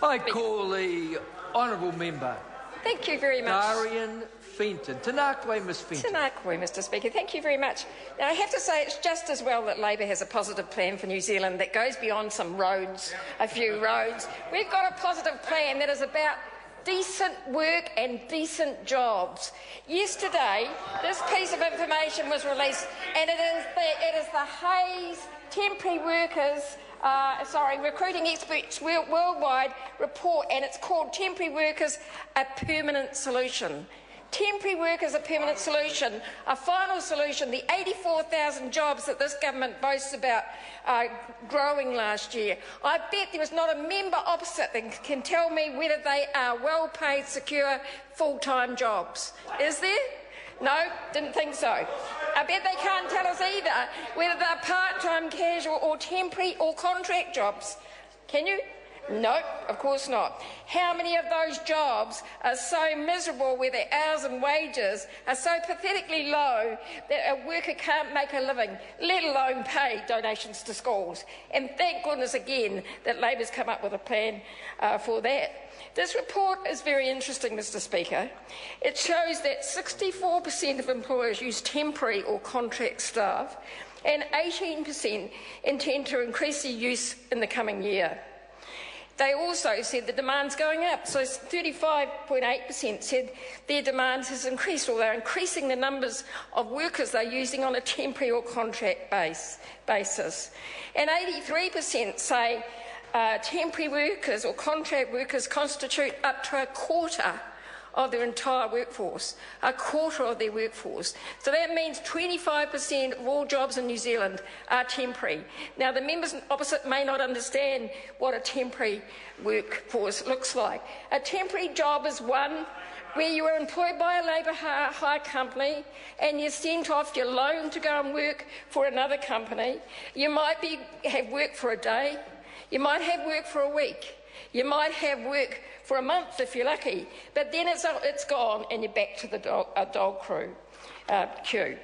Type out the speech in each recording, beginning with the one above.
I call the honourable member. Thank you very much. Darian Fenton. Tanakwe, Ms Fenton. Tanakwe, Mr Speaker. Thank you very much. Now, I have to say it's just as well that Labor has a positive plan for New Zealand that goes beyond some roads, a few roads. We've got a positive plan that is about decent work and decent jobs. Yesterday, this piece of information was released, and it is the Hayes Temporary Workers Recruiting Experts Worldwide report, and it's called Temporary Workers, a Permanent Solution. Temporary workers a permanent solution, a final solution. The 84,000 jobs that this government boasts about growing last year. I bet there is not a member opposite that can tell me whether they are well-paid, secure, full-time jobs. Is there? No, didn't think so. I bet they can't tell us either whether they're part-time, casual or temporary or contract jobs. Can you? No, of course not. How many of those jobs are so miserable where their hours and wages are so pathetically low that a worker can't make a living, let alone pay donations to schools? And thank goodness again that Labor's come up with a plan for that. This report is very interesting, Mr Speaker. It shows that 64% of employers use temporary or contract staff and 18% intend to increase their use in the coming year. They also said the demand's going up, so 35.8% said their demand has increased, or they're increasing the numbers of workers they're using on a temporary or contract basis. And 83% say temporary workers or contract workers constitute up to a quarter of their entire workforce, a quarter of their workforce. So that means 25% of all jobs in New Zealand are temporary. Now, the members opposite may not understand what a temporary workforce looks like. A temporary job is one where you are employed by a labour hire company and you're sent off, you're loaned to go and work for another company. You might have work for a day, you might have work for a week, you might have work for a month if you're lucky, but then it's gone and you're back to the dog queue.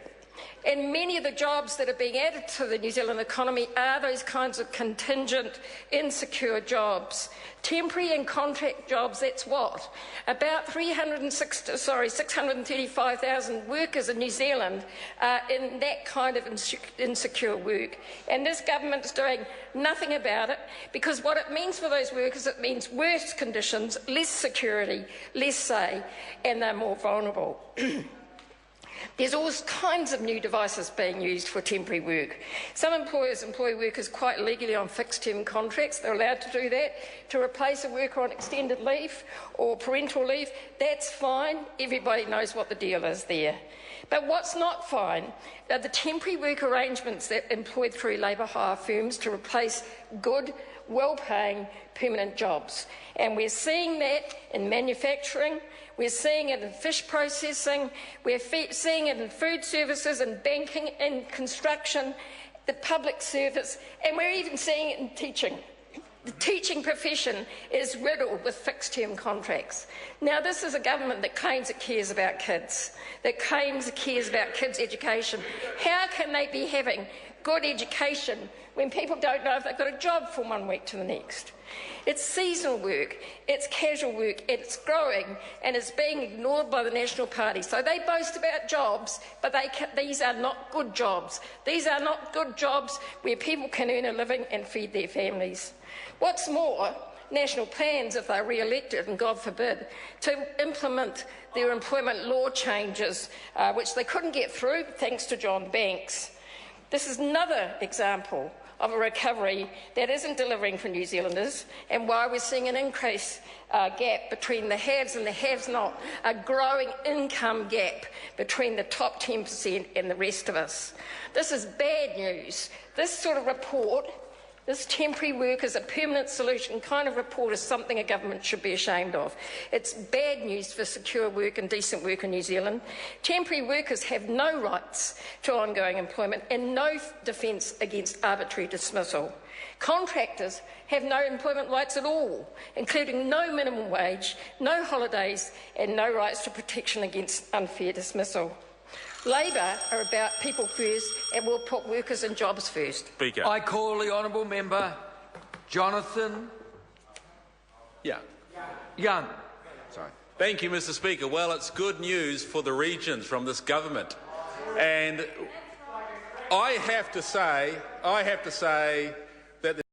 And many of the jobs that are being added to the New Zealand economy are those kinds of contingent, insecure jobs. Temporary and contract jobs, that's what? About 635,000 workers in New Zealand are in that kind of insecure work. And this government's doing nothing about it, because what it means for those workers, it means worse conditions, less security, less say, and they're more vulnerable. There's all kinds of new devices being used for temporary work. Some employers employ workers quite legally on fixed-term contracts. They're allowed to do that. To replace a worker on extended leave or parental leave, that's fine. Everybody knows what the deal is there. But what's not fine are the temporary work arrangements that are employed through labour hire firms to replace good, well-paying, permanent jobs. And we're seeing that in manufacturing, we're seeing it in fish processing, we're seeing it in food services and banking and construction, the public service, and we're even seeing it in teaching. The teaching profession is riddled with fixed-term contracts. Now, this is a government that claims it cares about kids, that claims it cares about kids' education. How can they be having good education when people don't know if they've got a job from one week to the next? It's seasonal work, it's casual work, it's growing, and it's being ignored by the National Party. So they boast about jobs, but these are not good jobs. These are not good jobs where people can earn a living and feed their families. What's more, national plans, if they're re-elected, and God forbid, to implement their employment law changes, which they couldn't get through thanks to John Banks. This is another example of a recovery that isn't delivering for New Zealanders, and why we're seeing an increased gap between the haves and the have-not, a growing income gap between the top 10% and the rest of us. This is bad news. This sort of report, this temporary work as a permanent solution kind of report, is something a government should be ashamed of. It's bad news for secure work and decent work in New Zealand. Temporary workers have no rights to ongoing employment and no defence against arbitrary dismissal. Contractors have no employment rights at all, including no minimum wage, no holidays and no rights to protection against unfair dismissal. Labor are about people first and will put workers and jobs first. Speaker. I call the honourable member Jonathan Yeah. Young. Sorry. Thank you, Mr. Speaker. Well, it's good news for the regions from this government. And I have to say